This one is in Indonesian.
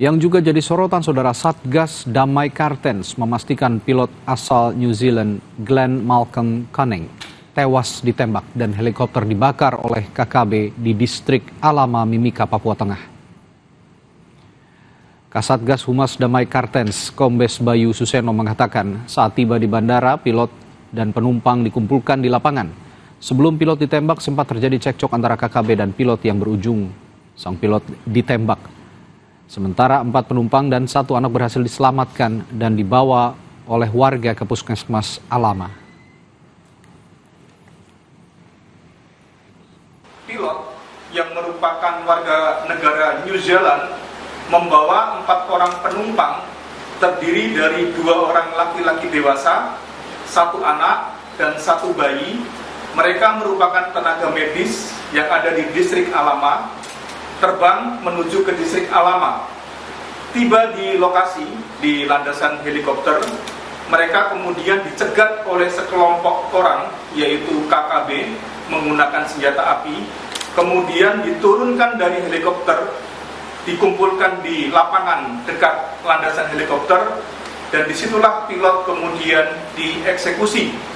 Yang juga jadi sorotan, Saudara, Satgas Damai Kartens memastikan pilot asal New Zealand Glenn Malcolm Cunning tewas ditembak dan helikopter dibakar oleh KKB di distrik Alama, Mimika, Papua Tengah. Kasatgas Humas Damai Kartens, Kombes Bayu Suseno mengatakan saat tiba di bandara, pilot dan penumpang dikumpulkan di lapangan. Sebelum pilot ditembak, sempat terjadi cekcok antara KKB dan pilot yang berujung sang pilot ditembak. Sementara 4 penumpang dan 1 anak berhasil diselamatkan dan dibawa oleh warga ke Puskesmas Alama. Pilot yang merupakan warga negara New Zealand membawa 4 orang penumpang terdiri dari 2 orang laki-laki dewasa, 1 anak dan 1 bayi. Mereka merupakan tenaga medis yang ada di distrik Alama, terbang menuju ke distrik Alama. Tiba di lokasi di landasan helikopter, mereka kemudian dicegat oleh sekelompok orang yaitu KKB menggunakan senjata api, kemudian diturunkan dari helikopter, dikumpulkan di lapangan dekat landasan helikopter, dan disitulah pilot kemudian dieksekusi.